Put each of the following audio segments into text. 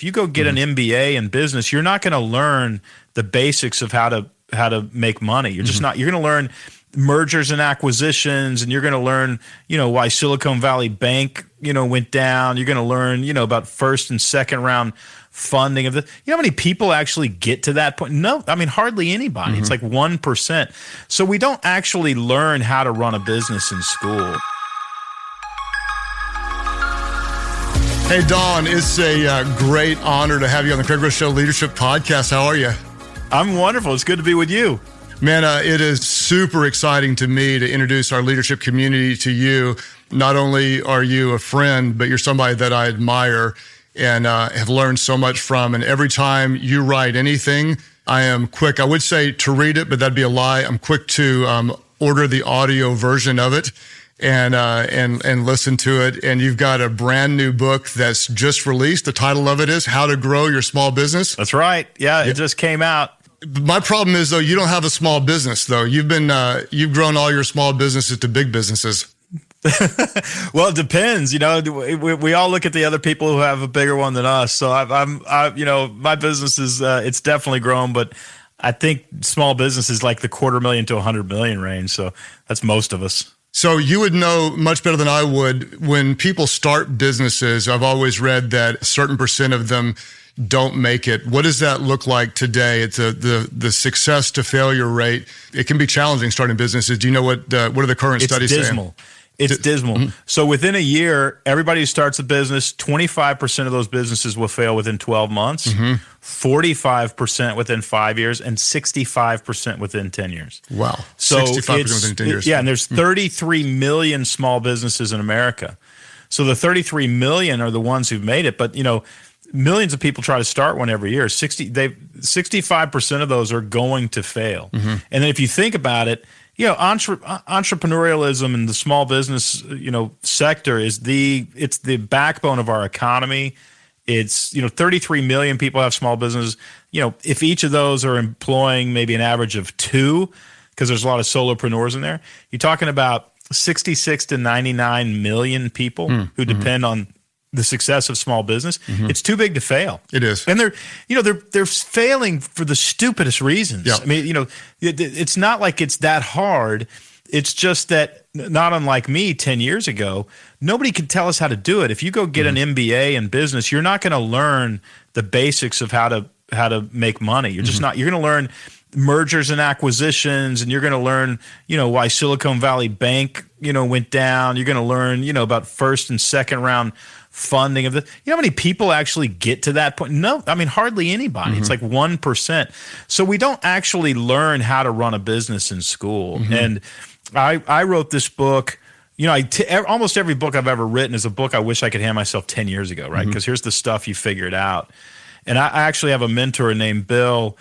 If you go get an MBA in business, you're not going to learn the basics of how to make money. You're just not. You're going to learn mergers and acquisitions, and you're going to learn, why Silicon Valley Bank, went down. You're going to learn, about first and second round funding of the. You know how many people actually get to that point? No, I mean hardly anybody. It's like 1%. So we don't actually learn how to run a business in school. Hey, Don, it's a great honor to have you on the Craig Groeschel Leadership Podcast. How are you? I'm wonderful. It's good to be with you. Man, it is super exciting to me to introduce our leadership community to you. Not only are you a friend, but you're somebody that I admire and have learned so much from. And every time you write anything, I am quick. I would say to read it, but that'd be a lie. I'm quick to order the audio version of it and listen to it. And you've got a brand new book that's just released. The title of it is How to Grow Your Small Business. That's right. Yeah, it just came out. My problem is, though, you don't have a small business, though. You've grown all your small businesses to big businesses. Well, it depends. We all look at the other people who have a bigger one than us. So my business is it's definitely grown, but I think small business is like the $250,000 to $100 million range. So that's most of us. So you would know much better than I would when people start businesses. I've always read that a certain percent of them don't make it. What does that look like today? It's the success to failure rate. It can be challenging starting businesses. Do you know what are the current studies saying? It's dismal. Mm-hmm. So within a year, everybody who starts a business, 25% of those businesses will fail within 12 months, 45% within 5 years, and 65% within 10 years. Wow. So 65% within 10 years. Yeah, and there's 33 million small businesses in America. So the 33 million are the ones who've made it, but millions of people try to start one every year. 65% of those are going to fail. And then if you think about it, entrepreneurialism in the small business, sector it's the backbone of our economy. It's, 33 million people have small businesses. If each of those are employing maybe an average of 2, because there's a lot of solopreneurs in there, you're talking about 66 to 99 million people who depend on the success of small business. It's too big to fail. It is. And they're failing for the stupidest reasons. Yeah. I mean, it's not like it's that hard. It's just that, not unlike me 10 years ago, nobody could tell us how to do it. If you go get an MBA in business, you're not going to learn the basics of how to make money. You're just not. You're going to learn mergers and acquisitions, and you're going to learn, why Silicon Valley Bank, went down. You're going to learn, about first and second round funding of the. You know how many people actually get to that point? No, I mean hardly anybody. It's like 1%. So we don't actually learn how to run a business in school. And I wrote this book. Almost every book I've ever written is a book I wish I could hand myself 10 years ago, right? Because here's the stuff you figure it out. And I actually have a mentor named Bill.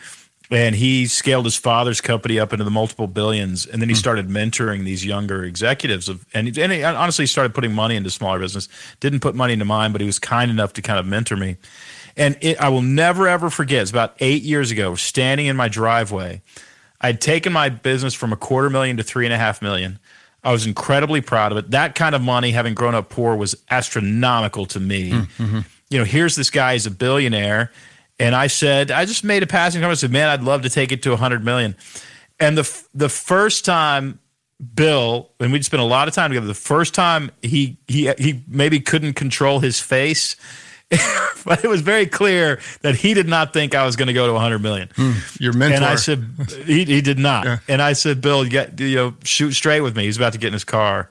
And he scaled his father's company up into the multiple billions, and then he started mentoring these younger executives. And he honestly started putting money into smaller business. Didn't put money into mine, but he was kind enough to kind of mentor me. And I will never, ever forget, it's about 8 years ago, standing in my driveway. I had taken my business from $250,000 to $3.5 million. I was incredibly proud of it. That kind of money, having grown up poor, was astronomical to me. Here's this guy, he's a billionaire. And I just made a passing comment. I said, man, I'd love to take it to 100 million. And the first time Bill, and we'd spent a lot of time together, the first time he maybe couldn't control his face, but it was very clear that he did not think I was going to go to 100 million. Your mentor. And I said, he did not. Yeah. And I said, Bill, shoot straight with me. He's about to get in his car.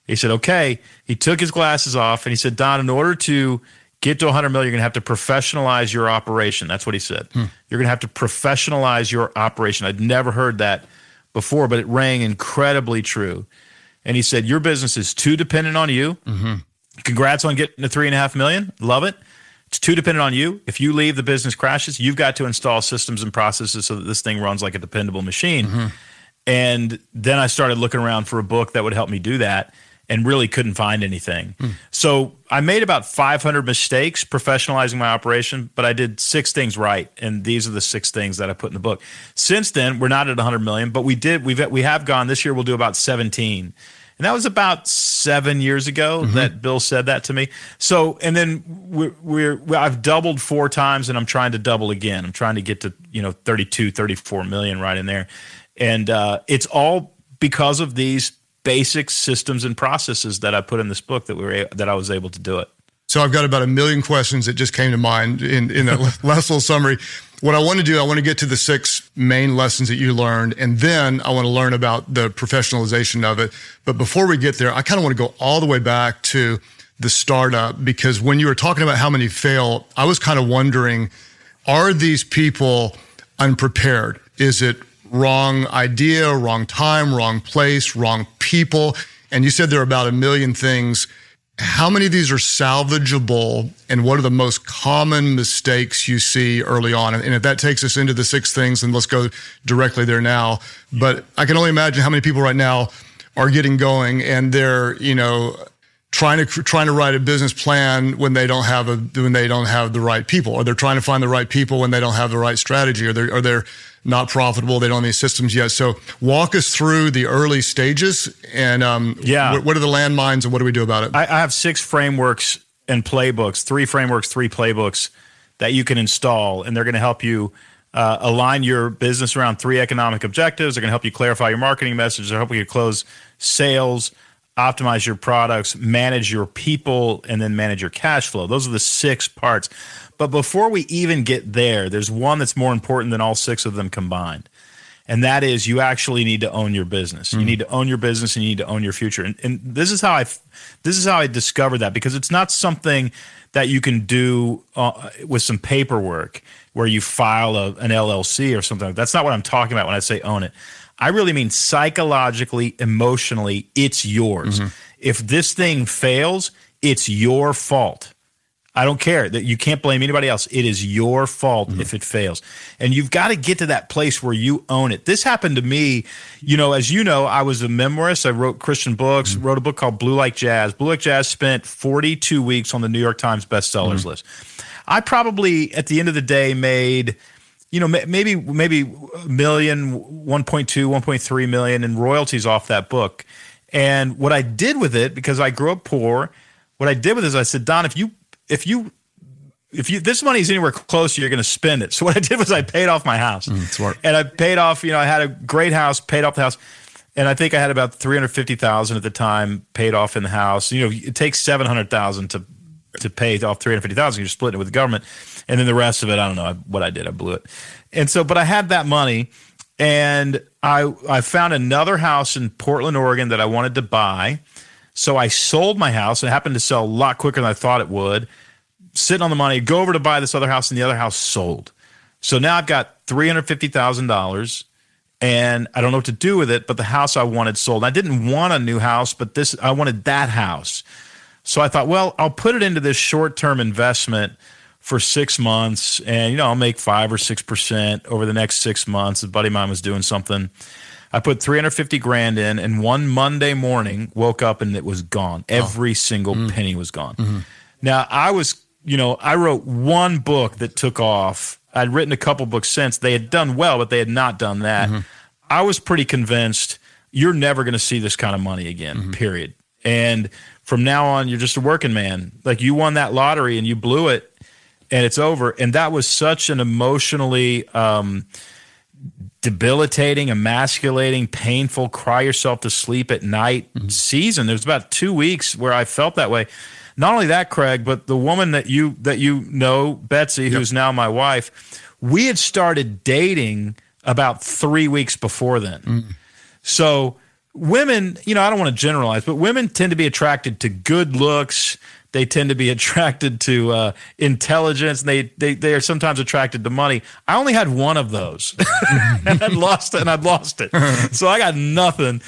He said, okay. He took his glasses off and he said, Don, in order to get to 100 million, you're going to have to professionalize your operation. That's what he said. You're going to have to professionalize your operation. I'd never heard that before, but it rang incredibly true. And he said, your business is too dependent on you. Congrats on getting to 3.5 million. Love it. It's too dependent on you. If you leave, the business crashes. You've got to install systems and processes so that this thing runs like a dependable machine. And then I started looking around for a book that would help me do that, and really couldn't find anything. So I made about 500 mistakes professionalizing my operation, but I did 6 things right, and these are the 6 things that I put in the book. Since then, we're not at 100 million, but we have gone. This year we'll do about 17. And that was about 7 years ago that Bill said that to me. So, and then I've doubled 4 times, and I'm trying to double again. I'm trying to get to 32, 34 million right in there, and it's all because of these basic systems and processes that I put in this book that I was able to do it. So I've got about 1 million questions that just came to mind in that last little summary. What I want to do, I want to get to the 6 main lessons that you learned, and then I want to learn about the professionalization of it. But before we get there, I kind of want to go all the way back to the startup, because when you were talking about how many fail, I was kind of wondering, are these people unprepared? Is it wrong idea, wrong time, wrong place, wrong people? And you said there are about 1 million things. How many of these are salvageable, and what are the most common mistakes you see early on? And if that takes us into the 6 things, then let's go directly there now. But I can only imagine how many people right now are getting going, and they're, trying to write a business plan when they don't have the right people, or they're trying to find the right people when they don't have the right strategy, or they're not profitable. They don't have any systems yet. So walk us through the early stages, and what are the landmines, and what do we do about it? I have 6 frameworks and playbooks, 3 frameworks, 3 playbooks that you can install, and they're going to help you align your business around 3 economic objectives. They're going to help you clarify your marketing message. They're helping you close sales, optimize your products, manage your people, and then manage your cash flow. Those are the 6 parts. But before we even get there, there's one that's more important than all 6 of them combined. And that is, you actually need to own your business. You need to own your business, and you need to own your future. And this is how I discovered that, because it's not something that you can do with some paperwork where you file an LLC or something. That's not what I'm talking about when I say own it. I really mean psychologically, emotionally, it's yours. If this thing fails, it's your fault. I don't care that you can't blame anybody else. It is your fault if it fails. And you've got to get to that place where you own it. This happened to me, as you know, I was a memoirist. I wrote Christian books, wrote a book called Blue Like Jazz. Blue Like Jazz spent 42 weeks on the New York Times bestsellers list. I probably, at the end of the day, made, maybe a million, 1.2, 1.3 million in royalties off that book. And what I did with it, because I grew up poor, what I did with it is I said, Don, if this money is anywhere close, you're going to spend it. So what I did was I paid off my house. Smart. And I paid off, I had a great house, paid off the house. And I think I had about $350,000 at the time paid off in the house. It takes $700,000 to pay off $350,000. You're splitting it with the government. And then the rest of it, I don't know what I did. I blew it. And so, but I had that money, and I found another house in Portland, Oregon that I wanted to buy. So I sold my house, and it happened to sell a lot quicker than I thought it would. Sitting on the money, go over to buy this other house, and the other house sold. So now I've got $350,000, and I don't know what to do with it, but the house I wanted sold. I didn't want a new house, but I wanted that house. So I thought, well, I'll put it into this short-term investment for 6 months, and I'll make 5 or 6% over the next 6 months. A buddy of mine was doing something. I put $350,000 in, and one Monday morning woke up and it was gone. Every single penny was gone. Now I wrote one book that took off. I'd written a couple books since. They had done well, but they had not done that. I was pretty convinced you're never going to see this kind of money again, period. And from now on, you're just a working man. Like, you won that lottery and you blew it, and it's over. And that was such an emotionally debilitating, emasculating, painful, cry yourself to sleep at night season. There was about 2 weeks where I felt that way. Not only that, Craig, but the woman that you know, Betsy, who's now my wife, we had started dating about 3 weeks before then. So women, I don't want to generalize, but women tend to be attracted to good looks. They tend to be attracted to intelligence. And they are sometimes attracted to money. I only had one of those, and I'd lost it. So I got nothing.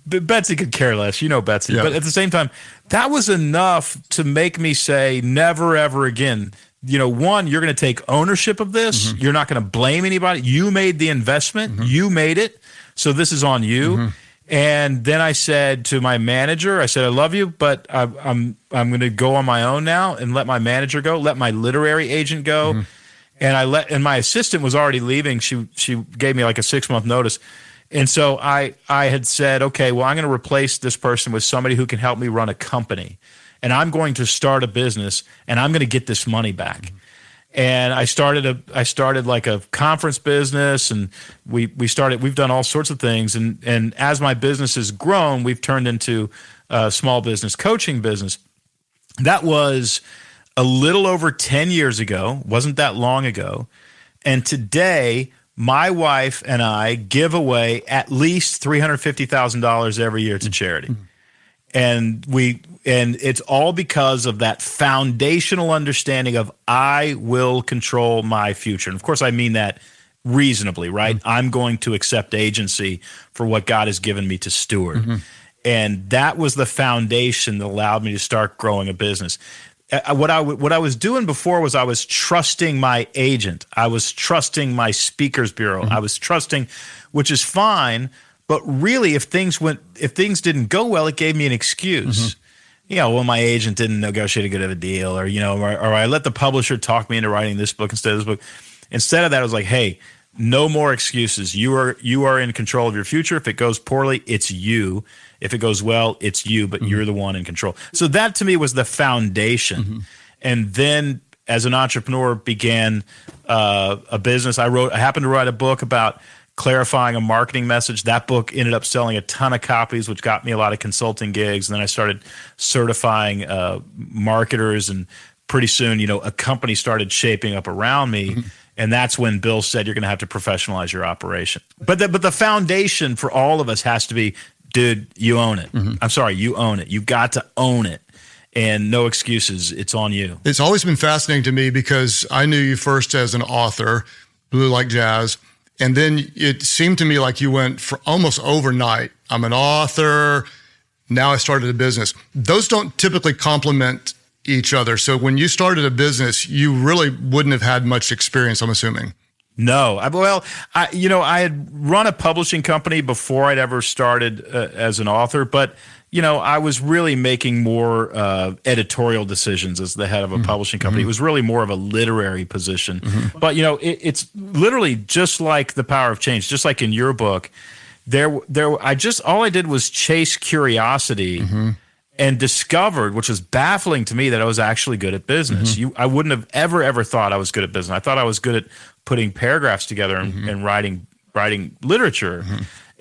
Betsy could care less. Betsy. But at the same time, that was enough to make me say, never, ever again. One, you're going to take ownership of this. You're not going to blame anybody. You made the investment. You made it. So this is on you. And then I said to my manager, I said, I love you, but I'm going to go on my own now and let my manager go, let my literary agent go. And my assistant was already leaving. She gave me like a 6-month notice. And so I had said, okay, well, I'm going to replace this person with somebody who can help me run a company. And I'm going to start a business, and I'm going to get this money back. And I started like a conference business, and we've done all sorts of things. And as my business has grown, we've turned into a small business coaching business. That was a little over 10 years ago, wasn't that long ago. And today, my wife and I give away at least $350,000 every year to charity. And it's all because of that foundational understanding of I will control my future. And of course, I mean that reasonably, right? I'm going to accept agency for what God has given me to steward. And that was the foundation that allowed me to start growing a business. What I was doing before was I was trusting my agent. I was trusting my speakers bureau. I was trusting, which is fine. But really, if things didn't go well, it gave me an excuse. Well, my agent didn't negotiate a good of a deal, or I let the publisher talk me into writing this book instead of this book. Instead of that, I was like, hey, no more excuses. You are in control of your future. If it goes poorly, it's you. If it goes well, it's you, but you're the one in control. So that to me was the foundation. And then as an entrepreneur began a business. I happened to write a book about clarifying a marketing message. That book ended up selling a ton of copies, which got me a lot of consulting gigs. And then I started certifying marketers, and pretty soon, a company started shaping up around me. And that's when Bill said, you're going to have to professionalize your operation. But the foundation for all of us has to be, dude, you own it. I'm sorry, you own it. You've got to own it. And no excuses. It's on you. It's always been fascinating to me because I knew you first as an author, Blue Like Jazz. And then it seemed to me like you went for almost overnight. I'm an author. Now I started a business. Those don't typically complement each other. So when you started a business, you really wouldn't have had much experience, I'm assuming. No. I had run a publishing company before I'd ever started as an author, but I was really making more editorial decisions as the head of a publishing company. It was really more of a literary position. But it's literally just like The Power of Change, just like in your book. All I did was chase curiosity and discovered, which was baffling to me, that I was actually good at business. I wouldn't have ever thought I was good at business. I thought I was good at putting paragraphs together and writing literature.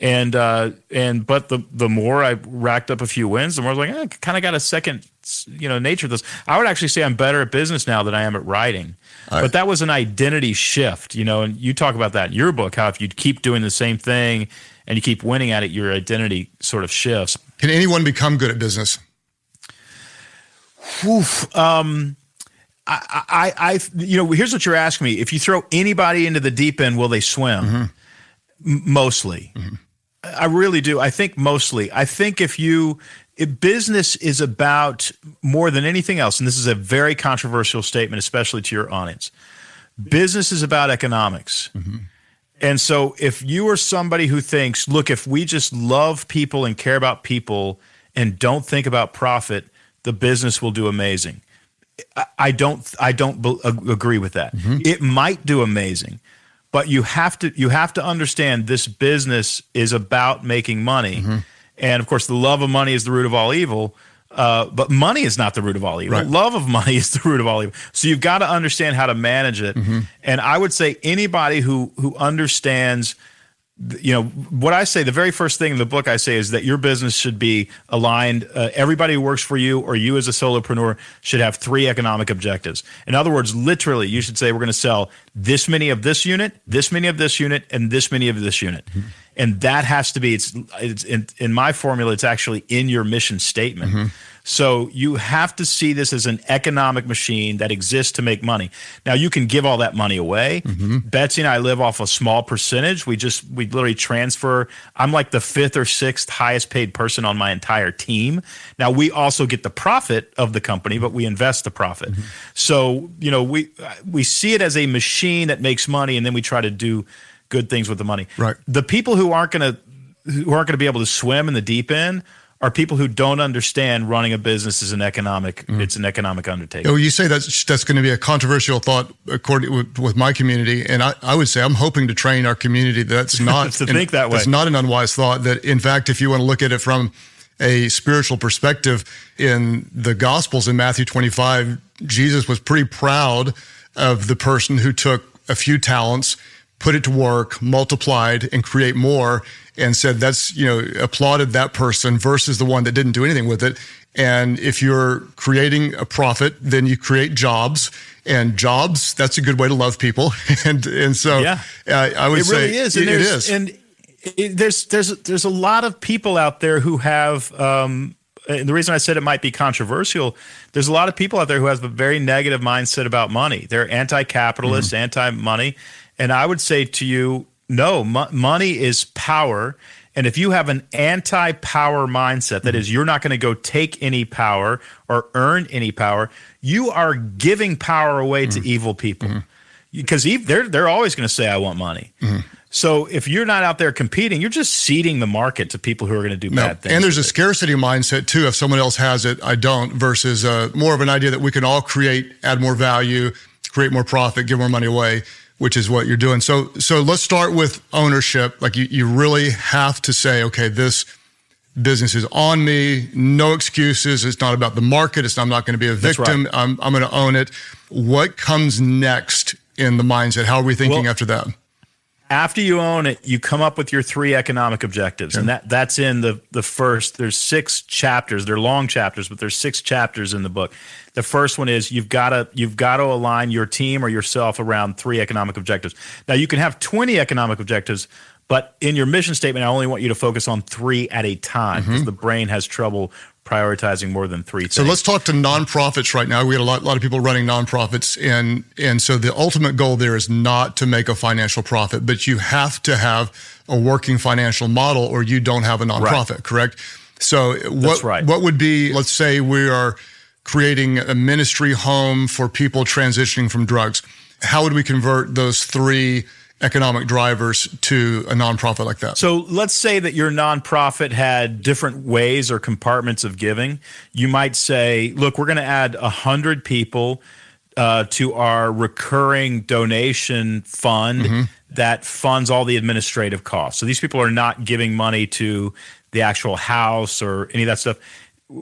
But the more I racked up a few wins, the more I was like, I kind of got a second, nature to this. I would actually say I'm better at business now than I am at writing. But that was an identity shift, and you talk about that in your book, how if you keep doing the same thing and you keep winning at it, your identity sort of shifts. Can anyone become good at business? Here's what you're asking me. If you throw anybody into the deep end, will they swim? Mostly. I really do. I think mostly. I think if business is about more than anything else, and this is a very controversial statement, especially to your audience, business is about economics. And so if you are somebody who thinks, look, if we just love people and care about people and don't think about profit, the business will do amazing. I don't agree with that. It might do amazing. But you have to understand this business is about making money. And of course, the love of money is the root of all evil. But money is not the root of all evil. Right. Love of money is the root of all evil. So you've got to understand how to manage it. And I would say anybody who understands, what I say, the very first thing in the book I say is that your business should be aligned. Everybody who works for you or you as a solopreneur should have 3 economic objectives. In other words, literally, you should say, we're going to sell this many of this unit, this many of this unit, and this many of this unit. And that has to be, it's in my formula, it's actually in your mission statement. So you have to see this as an economic machine that exists to make money. Now, you can give all that money away. Betsy and I live off a small percentage. We literally transfer. I'm like the 5th or 6th highest paid person on my entire team. Now, we also get the profit of the company, but we invest the profit. So, we see it as a machine that makes money, and then we try to do good things with the money. Right. The people who aren't going to be able to swim in the deep end are people who don't understand running a business is it's an economic undertaking. Oh, you say that's going to be a controversial thought with my community, and I would say I'm hoping to train our community that's not think that way. That's not an unwise thought. That in fact, if you want to look at it from a spiritual perspective, in the Gospels in Matthew 25, Jesus was pretty proud of the person who took a few talents, put it to work, multiplied, and create more, and said that's, applauded that person versus the one that didn't do anything with it. And if you're creating a profit, then you create jobs, and jobs, that's a good way to love people. and so I would say really is. It is. And there's a lot of people out there who have, and the reason I said it might be controversial, there's a lot of people out there who have a very negative mindset about money. They're anti-capitalist, anti-money. And I would say to you, no, money is power. And if you have an anti-power mindset, that is, you're not going to go take any power or earn any power, you are giving power away to evil people. Because they're always going to say, I want money. So if you're not out there competing, you're just ceding the market to people who are going to do bad things. And there's a scarcity mindset too. If someone else has it, I don't, versus more of an idea that we can all add more value, create more profit, give more money away, which is what you're doing. So let's start with ownership. Like you really have to say, okay, this business is on me, no excuses. It's not about the market. I'm not going to be a victim. Right. I'm going to own it. What comes next in the mindset? How are we thinking after that? After you own it, you come up with your 3 economic objectives. And that's in the first, there's 6 chapters. They're long chapters, but there's 6 chapters in the book. The first one is you've got to align your team or yourself around 3 economic objectives. Now you can have 20 economic objectives, but in your mission statement, I only want you to focus on 3 at a time because the brain has trouble prioritizing more than 3 things. So let's talk to nonprofits right now. We had a lot of people running nonprofits, and so the ultimate goal there is not to make a financial profit, but you have to have a working financial model or you don't have a nonprofit, correct? So what would be, let's say we are creating a ministry home for people transitioning from drugs. How would we convert those 3 economic drivers to a nonprofit like that? So let's say that your nonprofit had different ways or compartments of giving. You might say, look, we're going to add 100 people to our recurring donation fund that funds all the administrative costs. So these people are not giving money to the actual house or any of that stuff.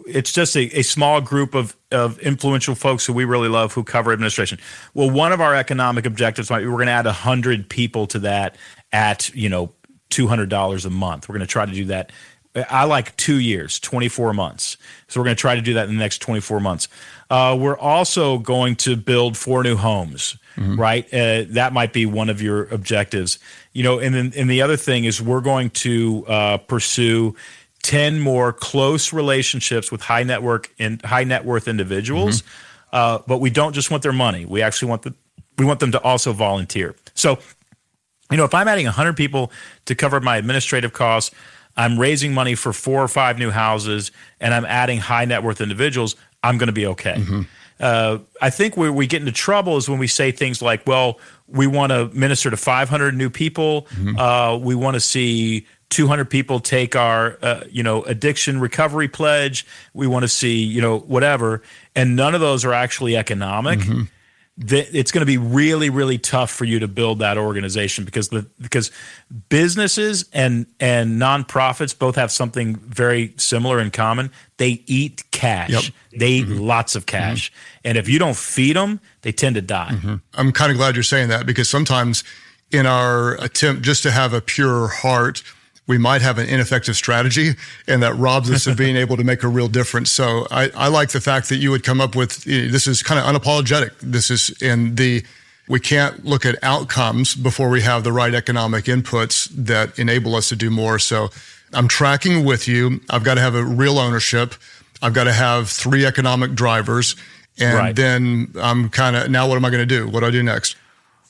It's just a small group of influential folks who we really love who cover administration. Well, one of our economic objectives might be we're going to add 100 people to that at $200 a month. We're going to try to do that. I like 2 years, 24 months. So we're going to try to do that in the next 24 months. We're also going to build 4 new homes, right? That might be one of your objectives. And then the other thing is we're going to pursue 10 more close relationships with high net worth individuals, but we don't just want their money. We actually want them to also volunteer. So, if I'm adding 100 people to cover my administrative costs, I'm raising money for 4 or 5 new houses, and I'm adding high net worth individuals, I'm going to be okay. I think where we get into trouble is when we say things like, well, we want to minister to 500 new people. We want to see 200 people take our, addiction recovery pledge. We want to see, whatever. And none of those are actually economic. It's going to be really, really tough for you to build that organization because businesses and nonprofits both have something very similar in common. They eat cash. They eat lots of cash. And if you don't feed them, they tend to die. I'm kind of glad you're saying that because sometimes in our attempt just to have a pure heart, we might have an ineffective strategy and that robs us of being able to make a real difference. So I like the fact that you would come up with, this is kind of unapologetic. We can't look at outcomes before we have the right economic inputs that enable us to do more. So I'm tracking with you. I've got to have a real ownership. I've got to have 3 economic drivers. And then I'm now what am I going to do? What do I do next?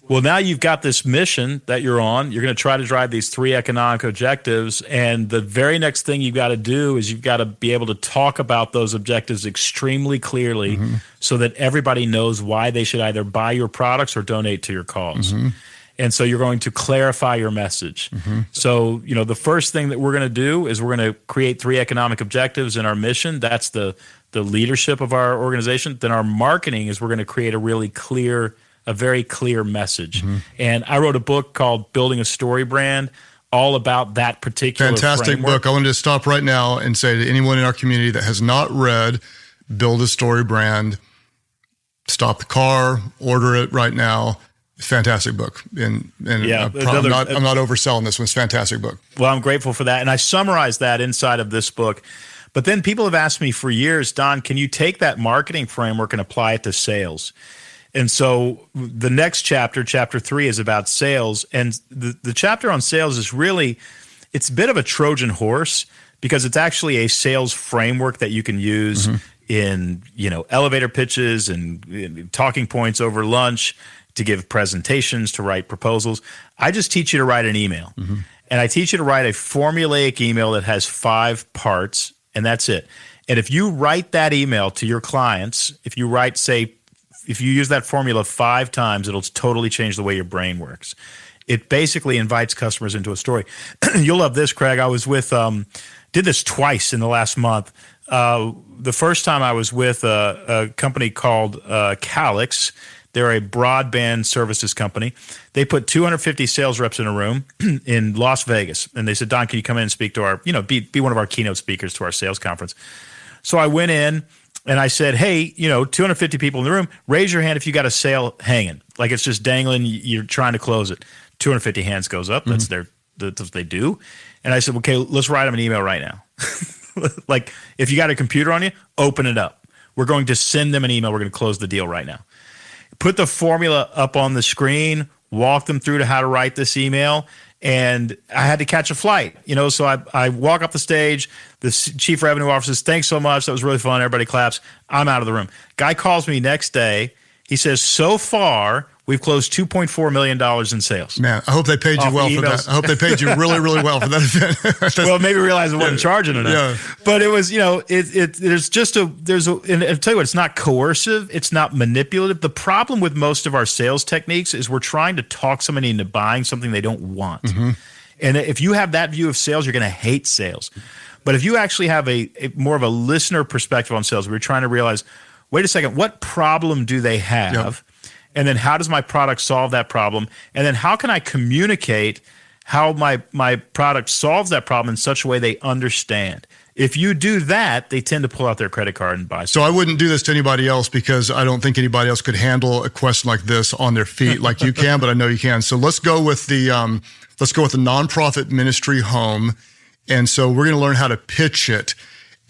Well, now you've got this mission that you're on. You're going to try to drive these 3 economic objectives. And the very next thing you've got to do is you've got to be able to talk about those objectives extremely clearly so that everybody knows why they should either buy your products or donate to your cause. And so you're going to clarify your message. So, the first thing that we're going to do is we're going to create 3 economic objectives in our mission. That's the leadership of our organization. Then our marketing is we're going to create a very clear message. And I wrote a book called Building a Story Brand, all about that particular Fantastic framework. book. I wanted to stop right now and say to anyone in our community that has not read Build a Story Brand, stop the car, order it right now. Fantastic book. And I'm not overselling this one. It's a fantastic book. Well, I'm grateful for that. And I summarized that inside of this book. But then people have asked me for years, Don, can you take that marketing framework and apply it to sales? And so the next chapter, chapter 3, is about sales. And the chapter on sales is really, it's a bit of a Trojan horse because it's actually a sales framework that you can use in, elevator pitches and talking points over lunch, to give presentations, to write proposals. I just teach you to write an email. And I teach you to write a formulaic email that has 5 parts, and that's it. And if you write that email to your clients, if you use that formula 5 times, it'll totally change the way your brain works. It basically invites customers into a story. You'll love this, Craig. I was with, did this twice in the last month. The first time I was with a company called Calix. They're a broadband services company. They put 250 sales reps in a room in Las Vegas. And they said, Don, can you come in and speak to our, be one of our keynote speakers to our sales conference? So I went in and I said, hey, 250 people in the room, raise your hand if you got a sale hanging. Like it's just dangling, you're trying to close it. 250 hands goes up. That's what they do. And I said, okay, let's write them an email right now. Like if you got a computer on you, open it up. We're going to send them an email. We're going to close the deal right now. Put the formula up on the screen, walk them through to how to write this email, and I had to catch a flight. So I walk up the stage, the chief revenue officer says, thanks so much, that was really fun, everybody claps, I'm out of the room. Guy calls me next day, he says, so far, we've closed $2.4 million in sales. Man, I hope they paid you well for that. I hope they paid you really, really well for that event. Well, maybe realize I wasn't charging enough. Yeah. But it was, there's and I'll tell you what, it's not coercive. It's not manipulative. The problem with most of our sales techniques is we're trying to talk somebody into buying something they don't want. And if you have that view of sales, you're going to hate sales. But if you actually have a more of a listener perspective on sales, we're trying to realize, wait a second, what problem do they have? Yep. And then how does my product solve that problem? And then how can I communicate how my product solves that problem in such a way they understand? If you do that, they tend to pull out their credit card and buy something. So I wouldn't do this to anybody else because I don't think anybody else could handle a question like this on their feet like you can, but I know you can. So let's go with the nonprofit ministry home. And so we're going to learn how to pitch it.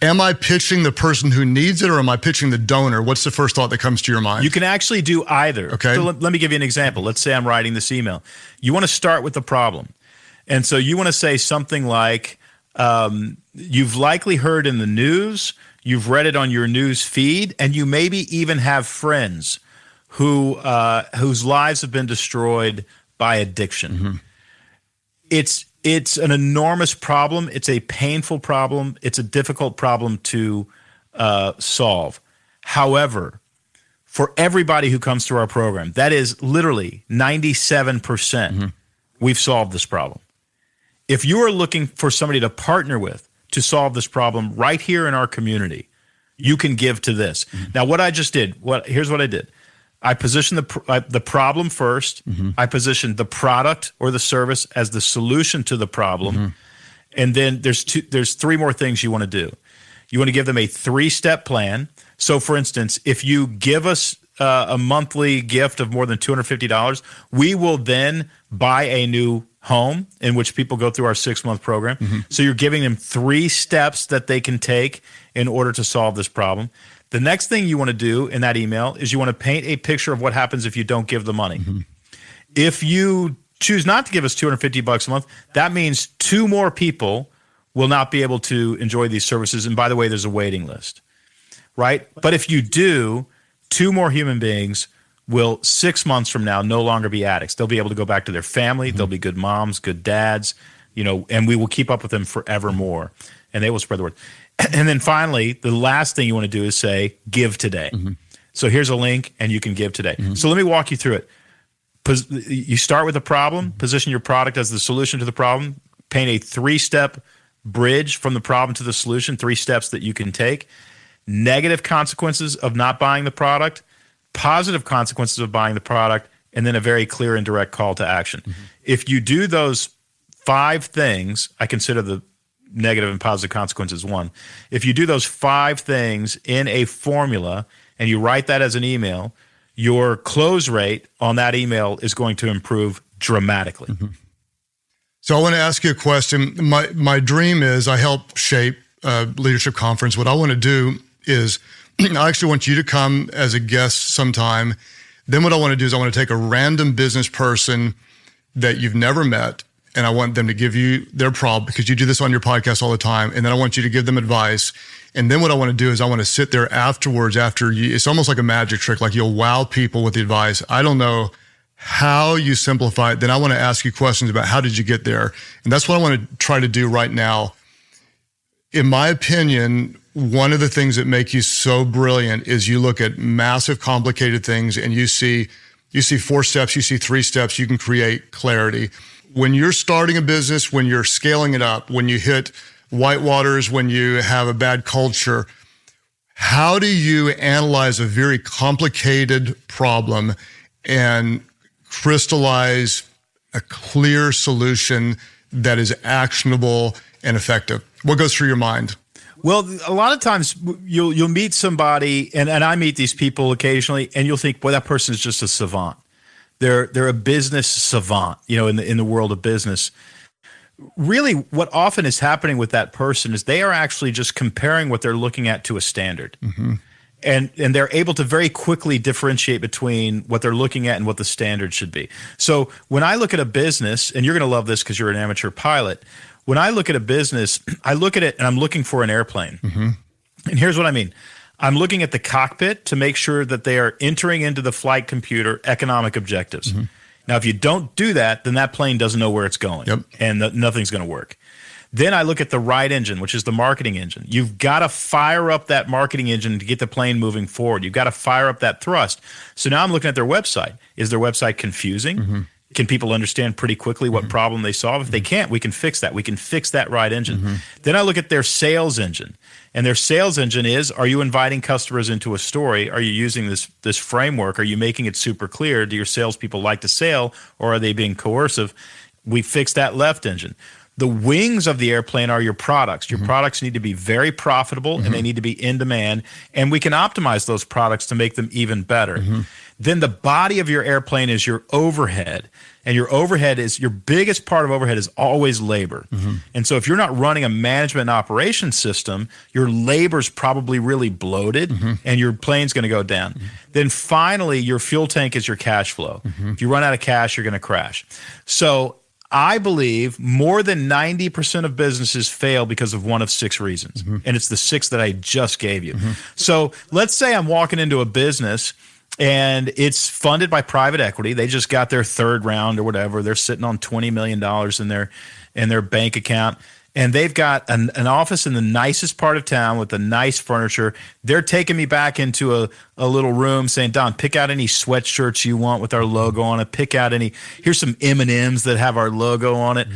Am I pitching the person who needs it or am I pitching the donor? What's the first thought that comes to your mind? You can actually do either. Okay. So let me give you an example. Let's say I'm writing this email. You want to start with the problem. And so you want to say something like, you've likely heard in the news, you've read it on your news feed, and you maybe even have friends whose lives have been destroyed by addiction. It's an enormous problem. It's a painful problem. It's a difficult problem to solve. However, for everybody who comes through our program, that is literally 97%, we've solved this problem. If you are looking for somebody to partner with to solve this problem right here in our community, you can give to this. Now, what I just did, here's what I did. I positioned the problem first. I positioned the product or the service as the solution to the problem. And then there's 3 more things you want to do. You want to give them a 3-step plan. So for instance, if you give us a monthly gift of more than $250, we will then buy a new home in which people go through our 6-month program. So you're giving them 3 steps that they can take in order to solve this problem. The next thing you want to do in that email is you want to paint a picture of what happens if you don't give the money. If you choose not to give us $250 a month, that means 2 more people will not be able to enjoy these services. And by the way, there's a waiting list, right? But if you do, 2 more human beings will 6 months from now no longer be addicts. They'll be able to go back to their family. They'll be good moms, good dads, and we will keep up with them forevermore. And they will spread the word. And then finally, the last thing you want to do is say, give today. So here's a link and you can give today. So let me walk you through it. You start with a problem, position your product as the solution to the problem, paint a 3-step bridge from the problem to the solution, 3 steps that you can take. Negative consequences of not buying the product, positive consequences of buying the product, and then a very clear and direct call to action. If you do those 5 things, I consider the negative and positive consequences one. If you do those 5 things in a formula and you write that as an email, your close rate on that email is going to improve dramatically. So I want to ask you a question. My dream is I help shape a leadership conference. What I want to do is I actually want you to come as a guest sometime. Then what I want to do is I want to take a random business person that you've never met, and I want them to give you their problem, because you do this on your podcast all the time. And then I want you to give them advice. And then what I want to do is I want to sit there afterwards after you. It's almost like a magic trick, like you'll wow people with the advice. I don't know how you simplify it. Then I want to ask you questions about how did you get there? And that's what I want to try to do right now. In my opinion, one of the things that make you so brilliant is you look at massive, complicated things and you see 4 steps, you see 3 steps, you can create clarity. When you're starting a business, when you're scaling it up, when you hit white waters, when you have a bad culture, how do you analyze a very complicated problem and crystallize a clear solution that is actionable and effective? What goes through your mind? Well, a lot of times you'll meet somebody, and I meet these people occasionally, and you'll think, boy, that person is just a savant. They're a business savant, in the world of business. Really, what often is happening with that person is they are actually just comparing what they're looking at to a standard. And they're able to very quickly differentiate between what they're looking at and what the standard should be. So when I look at a business, and you're going to love this because you're an amateur pilot, when I look at a business, I look at it and I'm looking for an airplane. And here's what I mean. I'm looking at the cockpit to make sure that they are entering into the flight computer economic objectives. Now, if you don't do that, then that plane doesn't know where it's going, and nothing's going to work. Then I look at the right engine, which is the marketing engine. You've got to fire up that marketing engine to get the plane moving forward. You've got to fire up that thrust. So now I'm looking at their website. Is their website confusing? Can people understand pretty quickly what problem they solve? If they can't, we can fix that. We can fix that right engine. Then I look at their sales engine. And their sales engine is, are you inviting customers into a story? Are you using this framework? Are you making it super clear? Do your salespeople like to sell, or are they being coercive? We fix that left engine. The wings of the airplane are your products. Your products need to be very profitable, and they need to be in demand, and we can optimize those products to make them even better. Then the body of your airplane is your overhead, and your biggest part of overhead is always labor. And so if you're not running a management and operations system, your labor's probably really bloated, and your plane's going to go down. Then finally, your fuel tank is your cash flow. If you run out of cash, you're going to crash. So I believe more than 90% of businesses fail because of one of 6 reasons. And it's the 6 that I just gave you. So let's say I'm walking into a business and it's funded by private equity. They just got their 3rd round or whatever. They're sitting on $20 million in their bank account. And they've got an office in the nicest part of town with the nice furniture. They're taking me back into a little room saying, Don, pick out any sweatshirts you want with our logo on it. Here's some M&Ms that have our logo on it.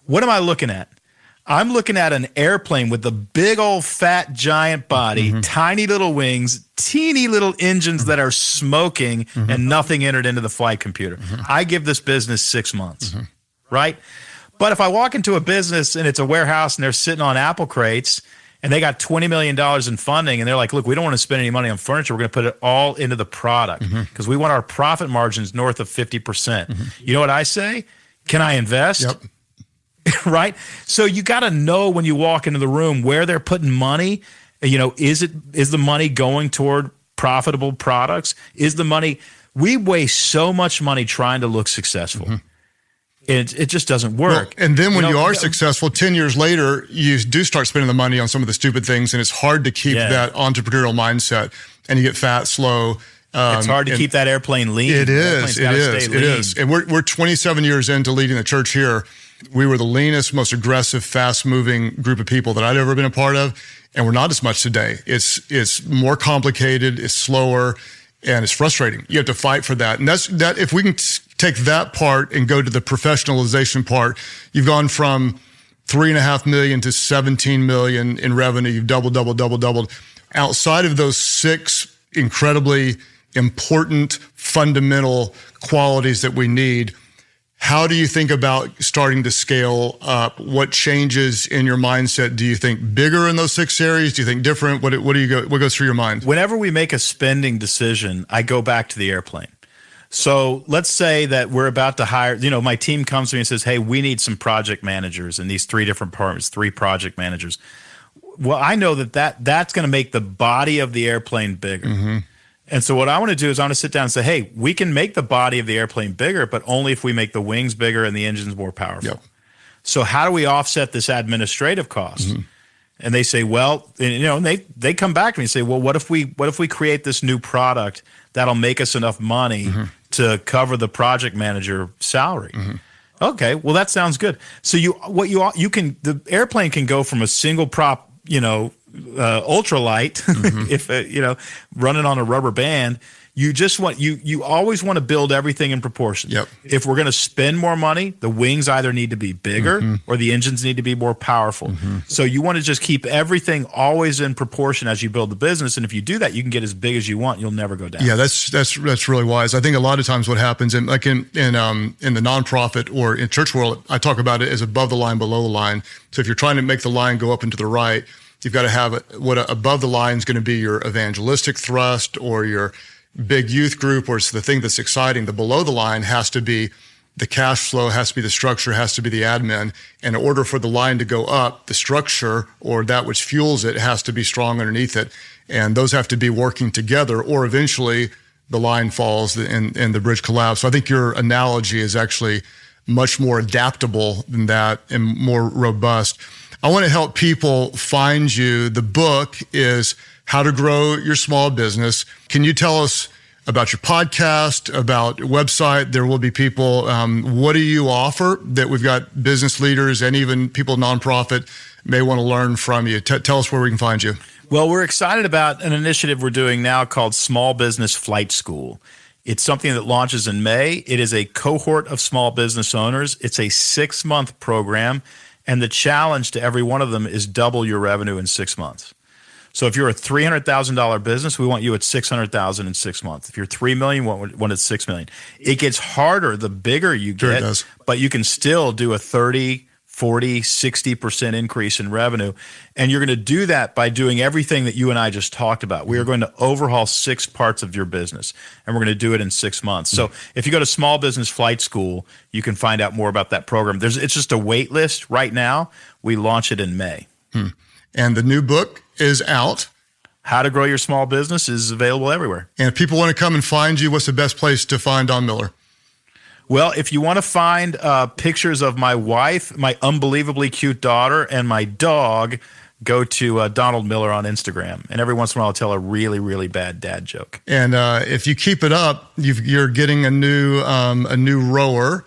What am I looking at? I'm looking at an airplane with a big old fat giant body, tiny little wings, teeny little engines that are smoking, and nothing entered into the flight computer. I give this business 6 months, right? But if I walk into a business and it's a warehouse and they're sitting on apple crates and they got $20 million in funding and they're like, look, we don't want to spend any money on furniture. We're going to put it all into the product because we want our profit margins north of 50%. You know what I say? Can I invest? Right? So you got to know when you walk into the room where they're putting money. Is the money going toward profitable products? We waste so much money trying to look successful. It just doesn't work. Well, and then when you are successful, 10 years later, you do start spending the money on some of the stupid things, and it's hard to keep that entrepreneurial mindset, and you get fat, slow. It's hard to keep that airplane lean. It is. And we're 27 years into leading the church here. We were the leanest, most aggressive, fast-moving group of people that I'd ever been a part of, and we're not as much today. It's more complicated, it's slower, and it's frustrating. You have to fight for that. And that if we can take that part and go to the professionalization part. You've gone from 3.5 million to 17 million in revenue. You've doubled. Outside of those 6 incredibly important fundamental qualities that we need, how do you think about starting to scale up? What changes in your mindset? Do you think bigger in those 6 areas? Do you think different? What goes through your mind? Whenever we make a spending decision, I go back to the airplane. So let's say that we're about to hire, my team comes to me and says, hey, we need some project managers in these 3 different departments, 3 project managers. Well, I know that's going to make the body of the airplane bigger. Mm-hmm. And so what I want to do is I want to sit down and say, hey, we can make the body of the airplane bigger, but only if we make the wings bigger and the engines more powerful. Yep. So how do we offset this administrative cost? Mm-hmm. And they say, well, and they come back to me and say, well, what if we create this new product that'll make us enough money mm-hmm. to cover the project manager salary? Mm-hmm. Okay, well, that sounds good. So the airplane can go from a single prop, ultralight, mm-hmm. if running on a rubber band. You just want you always want to build everything in proportion. Yep. If we're going to spend more money, the wings either need to be bigger mm-hmm. or the engines need to be more powerful. Mm-hmm. So you want to just keep everything always in proportion as you build the business. And if you do that, you can get as big as you want. You'll never go down. Yeah, that's really wise. I think a lot of times what happens in the nonprofit or in church world, I talk about it as above the line, below the line. So if you're trying to make the line go up and to the right, you've got to have above the line is going to be your evangelistic thrust or your big youth group, or it's the thing that's exciting. The below the line has to be the cash flow, has to be the structure, has to be the admin. And in order for the line to go up, the structure or that which fuels it has to be strong underneath it. And those have to be working together, or eventually the line falls and the bridge collapses. So I think your analogy is actually much more adaptable than that and more robust. I want to help people find you. The book is How to Grow Your Small Business. Can you tell us about your podcast, about your website? There will be people. What do you offer that we've got business leaders and even people nonprofit may want to learn from you? Tell us where we can find you. Well, we're excited about an initiative we're doing now called Small Business Flight School. It's something that launches in May. It is a cohort of small business owners. It's a 6-month program. And the challenge to every one of them is double your revenue in 6 months. So if you're a $300,000 business, we want you at $600,000 in 6 months. If you're $3 million, we want it $6 million. It gets harder the bigger you get, sure but you can still do a 30, 40, 60% increase in revenue. And you're going to do that by doing everything that you and I just talked about. We are going to overhaul 6 parts of your business, and we're going to do it in 6 months. So if you go to Small Business Flight School, you can find out more about that program. It's just a wait list right now. We launch it in May. And the new book is out. How to Grow Your Small Business is available everywhere. And if people want to come and find you, what's the best place to find Don Miller? Well, if you want to find pictures of my wife, my unbelievably cute daughter, and my dog, go to Donald Miller on Instagram. And every once in a while, I'll tell a really, really bad dad joke. And if you keep it up, you're getting a new rower.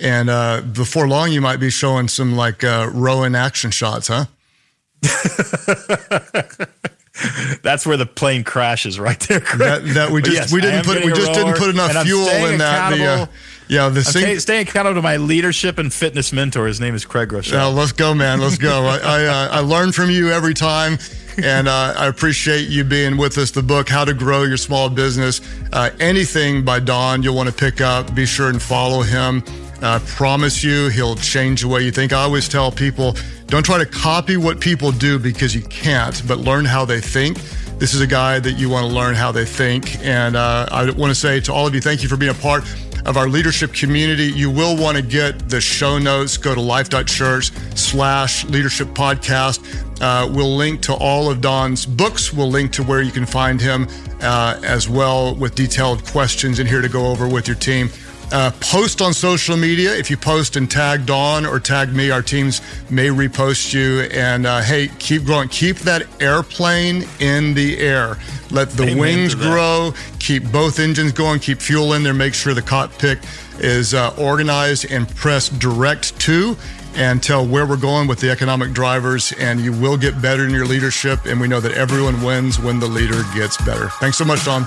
And before long, you might be showing some rowing action shots, huh? That's where the plane crashes right there. We just didn't put enough fuel in that. I'm staying accountable to my leadership and fitness mentor. His name is Craig Groeschel. Let's go, man. Let's go. I learn from you every time, and I appreciate you being with us. The book, How to Grow Your Small Business. Anything by Don you'll want to pick up, be sure and follow him. I promise you, he'll change the way you think. I always tell people, don't try to copy what people do because you can't, but learn how they think. This is a guy that you want to learn how they think. And I want to say to all of you, thank you for being a part of our leadership community. You will want to get the show notes. Go to Life.Church/leadership podcast. We'll link to all of Don's books. We'll link to where you can find him as well with detailed questions in here to go over with your team. Post on social media. If you post and tag Don or tag me, our teams may repost you. And hey, keep growing. Keep that airplane in the air. Let the wings grow. Keep both engines going. Keep fuel in there. Make sure the cockpit is organized and press direct to and tell where we're going with the economic drivers. And you will get better in your leadership. And we know that everyone wins when the leader gets better. Thanks so much, Don.